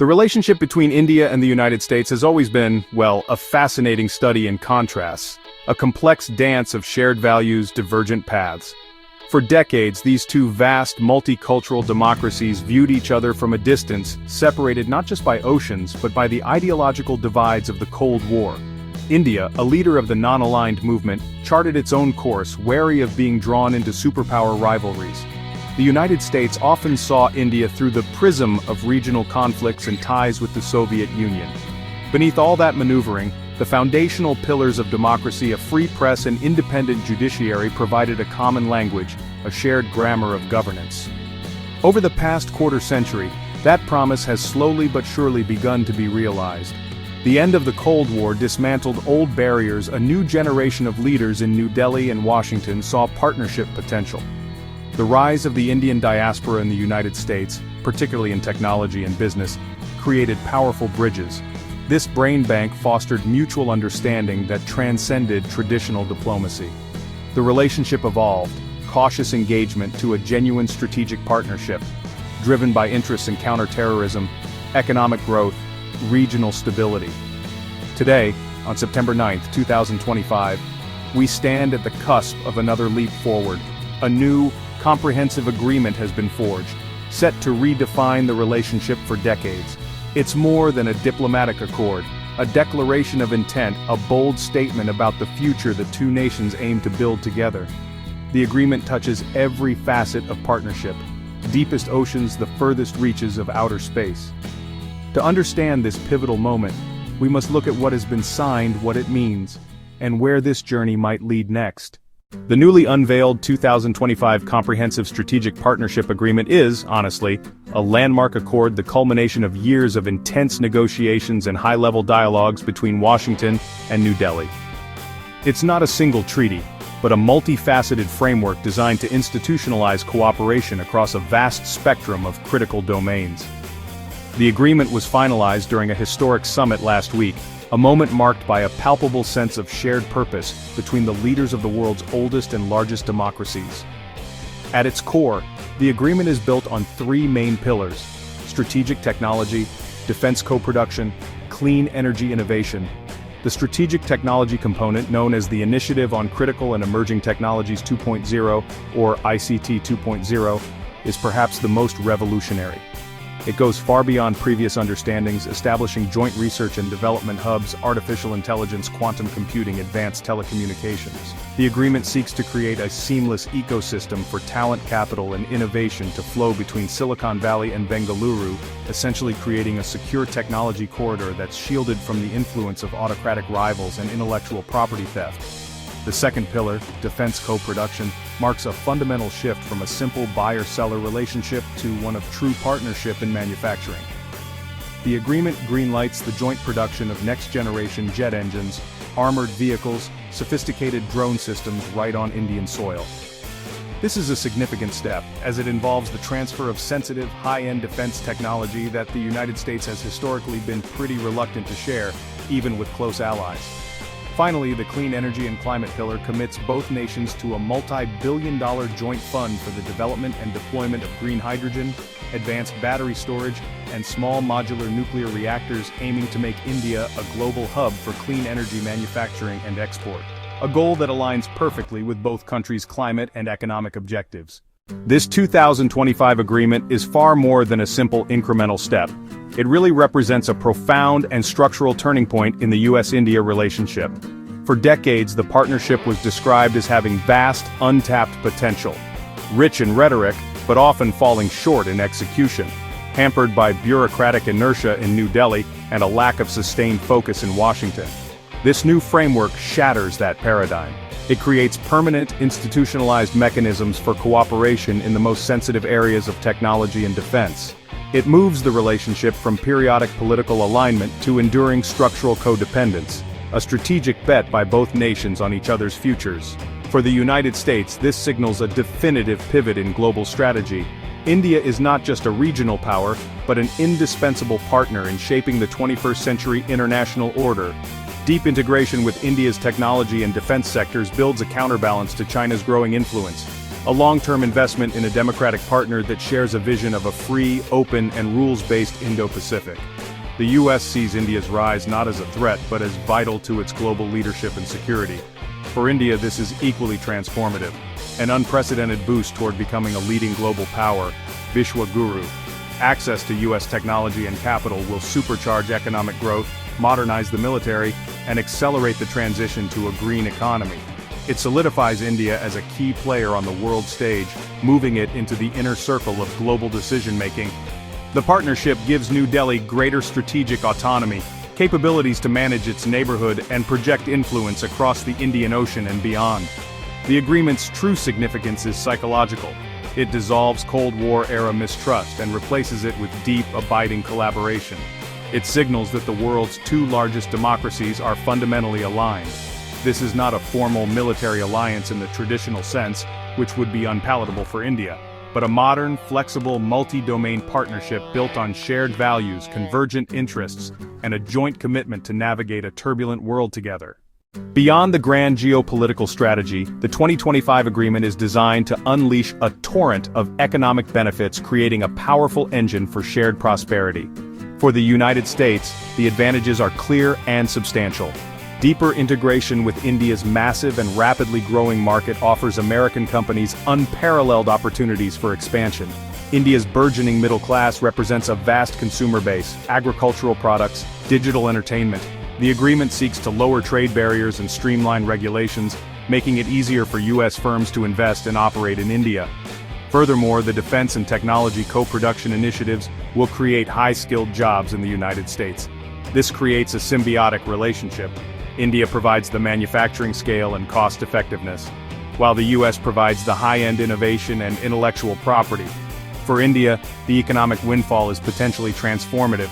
The relationship between India and the United States has always been, well, a fascinating study in contrasts, a complex dance of shared values, divergent paths. For decades, these two vast, multicultural democracies viewed each other from a distance, separated not just by oceans, but by the ideological divides of the Cold War. India, a leader of the non-aligned movement, charted its own course, wary of being drawn into superpower rivalries. The United States often saw India through the prism of regional conflicts and ties with the Soviet Union. Beneath all that maneuvering, the foundational pillars of democracy, a free press and independent judiciary, provided a common language, a shared grammar of governance. Over the past quarter-century, that promise has slowly but surely begun to be realized. The end of the Cold War dismantled old barriers. A new generation of leaders in New Delhi and Washington saw partnership potential. The rise of the Indian diaspora in the United States, particularly in technology and business, created powerful bridges. This brain bank fostered mutual understanding that transcended traditional diplomacy. The relationship evolved, cautious engagement to a genuine strategic partnership, driven by interests in counterterrorism, economic growth, regional stability. Today, on September 9, 2025, we stand at the cusp of another leap forward. A new, comprehensive agreement has been forged, set to redefine the relationship for decades. It's more than a diplomatic accord, a declaration of intent, a bold statement about the future the two nations aim to build together. The agreement touches every facet of partnership, deepest oceans, the furthest reaches of outer space. To understand this pivotal moment, we must look at what has been signed, what it means, and where this journey might lead next. The newly unveiled 2025 Comprehensive Strategic Partnership Agreement is, honestly, a landmark accord, the culmination of years of intense negotiations and high-level dialogues between Washington and New Delhi. It's not a single treaty, but a multifaceted framework designed to institutionalize cooperation across a vast spectrum of critical domains. The agreement was finalized during a historic summit last week, a moment marked by a palpable sense of shared purpose between the leaders of the world's oldest and largest democracies. At its core, the agreement is built on three main pillars: strategic technology, defense co-production, clean energy innovation. The strategic technology component, known as the Initiative on Critical and Emerging Technologies 2.0, or ICT 2.0, is perhaps the most revolutionary. It goes far beyond previous understandings, establishing joint research and development hubs, artificial intelligence, quantum computing, advanced telecommunications. The agreement seeks to create a seamless ecosystem for talent capital and innovation to flow between Silicon Valley and Bengaluru, essentially creating a secure technology corridor that's shielded from the influence of autocratic rivals and intellectual property theft. The second pillar, defense co-production, marks a fundamental shift from a simple buyer-seller relationship to one of true partnership in manufacturing. The agreement greenlights the joint production of next-generation jet engines, armored vehicles, sophisticated drone systems right on Indian soil. This is a significant step, as it involves the transfer of sensitive, high-end defense technology that the United States has historically been pretty reluctant to share, even with close allies. Finally, the clean energy and climate pillar commits both nations to a multi-billion-dollar joint fund for the development and deployment of green hydrogen, advanced battery storage, and small modular nuclear reactors, aiming to make India a global hub for clean energy manufacturing and export. A goal that aligns perfectly with both countries' climate and economic objectives. This 2025 agreement is far more than a simple incremental step. It really represents a profound and structural turning point in the US-India relationship. For decades, the partnership was described as having vast, untapped potential. Rich in rhetoric, but often falling short in execution. Hampered by bureaucratic inertia in New Delhi and a lack of sustained focus in Washington. This new framework shatters that paradigm. It creates permanent, institutionalized mechanisms for cooperation in the most sensitive areas of technology and defense. It moves the relationship from periodic political alignment to enduring structural codependence, a strategic bet by both nations on each other's futures. For the United States, this signals a definitive pivot in global strategy. India is not just a regional power, but an indispensable partner in shaping the 21st century international order. Deep integration with India's technology and defense sectors builds a counterbalance to China's growing influence, a long-term investment in a democratic partner that shares a vision of a free, open, and rules-based Indo-Pacific. The U.S. sees India's rise not as a threat but as vital to its global leadership and security. For India, this is equally transformative, an unprecedented boost toward becoming a leading global power, Vishwa Guru. Access to U.S. technology and capital will supercharge economic growth, modernize the military, and accelerate the transition to a green economy. It solidifies India as a key player on the world stage, moving it into the inner circle of global decision-making. The partnership gives New Delhi greater strategic autonomy, capabilities to manage its neighborhood and project influence across the Indian Ocean and beyond. The agreement's true significance is psychological. It dissolves Cold War-era mistrust and replaces it with deep, abiding collaboration. It signals that the world's two largest democracies are fundamentally aligned. This is not a formal military alliance in the traditional sense, which would be unpalatable for India, but a modern, flexible, multi-domain partnership built on shared values, convergent interests, and a joint commitment to navigate a turbulent world together. Beyond the grand geopolitical strategy, the 2025 agreement is designed to unleash a torrent of economic benefits, creating a powerful engine for shared prosperity. For the United States, the advantages are clear and substantial. Deeper integration with India's massive and rapidly growing market offers American companies unparalleled opportunities for expansion. India's burgeoning middle class represents a vast consumer base, agricultural products, digital entertainment. The agreement seeks to lower trade barriers and streamline regulations, making it easier for U.S. firms to invest and operate in India. Furthermore, the defense and technology co-production initiatives will create high-skilled jobs in the United States. This creates a symbiotic relationship. India provides the manufacturing scale and cost-effectiveness, while the U.S. provides the high-end innovation and intellectual property. For India, the economic windfall is potentially transformative.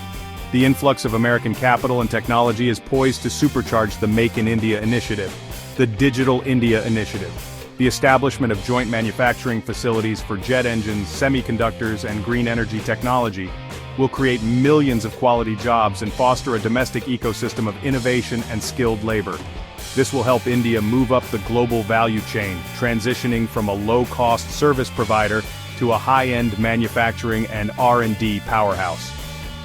The influx of American capital and technology is poised to supercharge the Make in India initiative, the Digital India initiative. The establishment of joint manufacturing facilities for jet engines, semiconductors, and green energy technology will create millions of quality jobs and foster a domestic ecosystem of innovation and skilled labor. This will help India move up the global value chain, transitioning from a low-cost service provider to a high-end manufacturing and R&D powerhouse.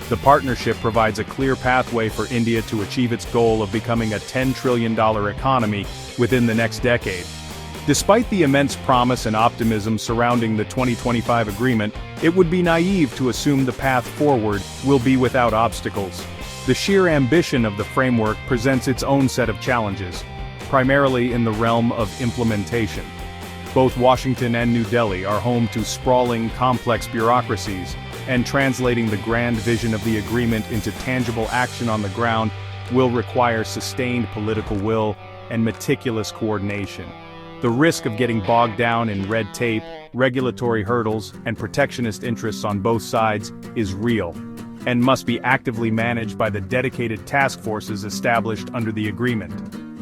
The partnership provides a clear pathway for India to achieve its goal of becoming a $10 trillion economy within the next decade. Despite the immense promise and optimism surrounding the 2025 agreement, it would be naive to assume the path forward will be without obstacles. The sheer ambition of the framework presents its own set of challenges, primarily in the realm of implementation. Both Washington and New Delhi are home to sprawling, complex bureaucracies, and translating the grand vision of the agreement into tangible action on the ground will require sustained political will and meticulous coordination. The risk of getting bogged down in red tape, regulatory hurdles, and protectionist interests on both sides is real, and must be actively managed by the dedicated task forces established under the agreement.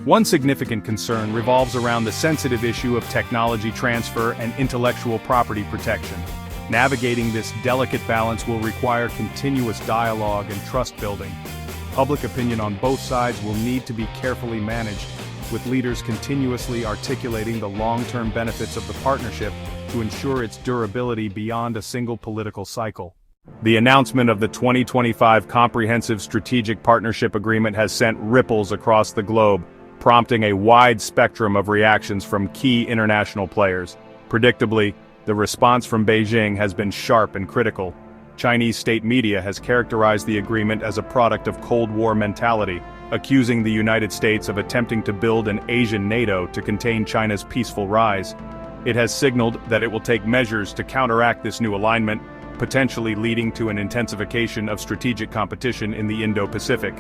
One significant concern revolves around the sensitive issue of technology transfer and intellectual property protection. Navigating this delicate balance will require continuous dialogue and trust building. Public opinion on both sides will need to be carefully managed, with leaders continuously articulating the long-term benefits of the partnership to ensure its durability beyond a single political cycle. The announcement of the 2025 Comprehensive Strategic Partnership Agreement has sent ripples across the globe, prompting a wide spectrum of reactions from key international players. Predictably, the response from Beijing has been sharp and critical. Chinese state media has characterized the agreement as a product of Cold War mentality, accusing the United States of attempting to build an Asian NATO to contain China's peaceful rise. It has signaled that it will take measures to counteract this new alignment, potentially leading to an intensification of strategic competition in the Indo-Pacific.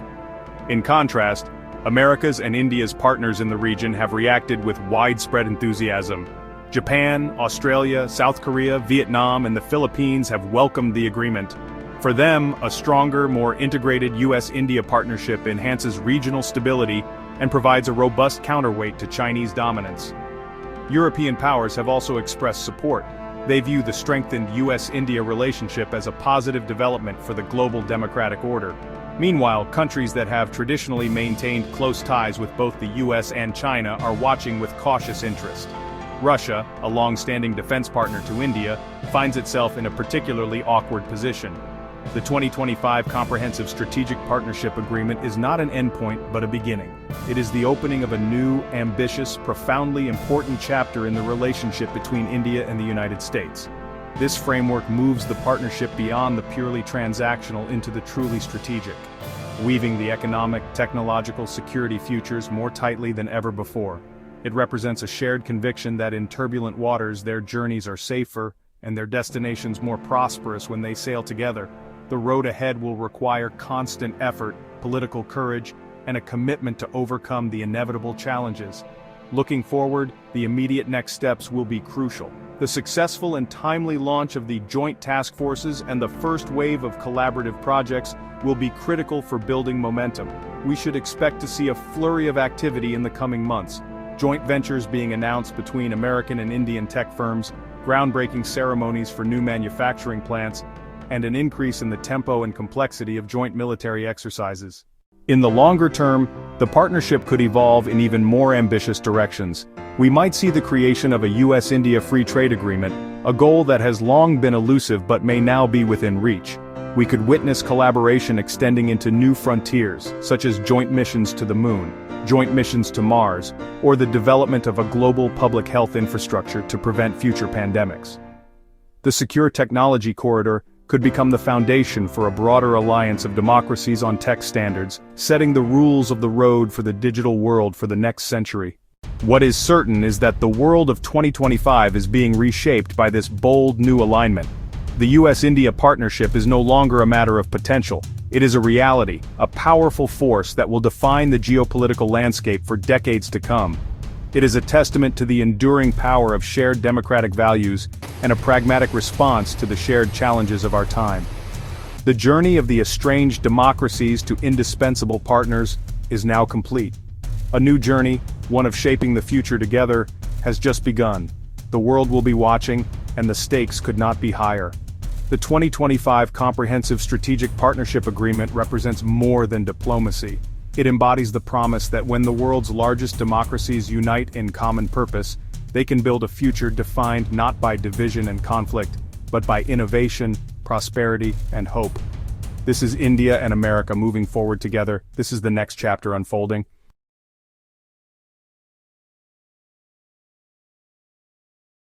In contrast, America's and India's partners in the region have reacted with widespread enthusiasm. Japan, Australia, South Korea, Vietnam, and the Philippines have welcomed the agreement. For them, a stronger, more integrated U.S.-India partnership enhances regional stability and provides a robust counterweight to Chinese dominance. European powers have also expressed support. They view the strengthened U.S.-India relationship as a positive development for the global democratic order. Meanwhile, countries that have traditionally maintained close ties with both the U.S. and China are watching with cautious interest. Russia, a long-standing defense partner to India, finds itself in a particularly awkward position. The 2025 Comprehensive Strategic Partnership Agreement is not an endpoint but a beginning. It is the opening of a new, ambitious, profoundly important chapter in the relationship between India and the United States. This framework moves the partnership beyond the purely transactional into the truly strategic, weaving the economic, technological, security futures more tightly than ever before. It represents a shared conviction that in turbulent waters their journeys are safer and their destinations more prosperous when they sail together. The road ahead will require constant effort, political courage, and a commitment to overcome the inevitable challenges. Looking forward, the immediate next steps will be crucial. The successful and timely launch of the joint task forces and the first wave of collaborative projects will be critical for building momentum. We should expect to see a flurry of activity in the coming months. Joint ventures being announced between American and Indian tech firms, groundbreaking ceremonies for new manufacturing plants, and an increase in the tempo and complexity of joint military exercises. In the longer term, the partnership could evolve in even more ambitious directions. We might see the creation of a US-India free trade agreement, a goal that has long been elusive but may now be within reach. We could witness collaboration extending into new frontiers, such as joint missions to the Moon, joint missions to Mars, or the development of a global public health infrastructure to prevent future pandemics. The Secure Technology Corridor could become the foundation for a broader alliance of democracies on tech standards, setting the rules of the road for the digital world for the next century. What is certain is that the world of 2025 is being reshaped by this bold new alignment. The US-India partnership is no longer a matter of potential. It is a reality, a powerful force that will define the geopolitical landscape for decades to come. It is a testament to the enduring power of shared democratic values and a pragmatic response to the shared challenges of our time. The journey of the estranged democracies to indispensable partners is now complete. A new journey, one of shaping the future together, has just begun. The world will be watching, and the stakes could not be higher. The 2025 Comprehensive Strategic Partnership Agreement represents more than diplomacy. It embodies the promise that when the world's largest democracies unite in common purpose, they can build a future defined not by division and conflict, but by innovation, prosperity, and hope. This is India and America moving forward together. This is the next chapter unfolding.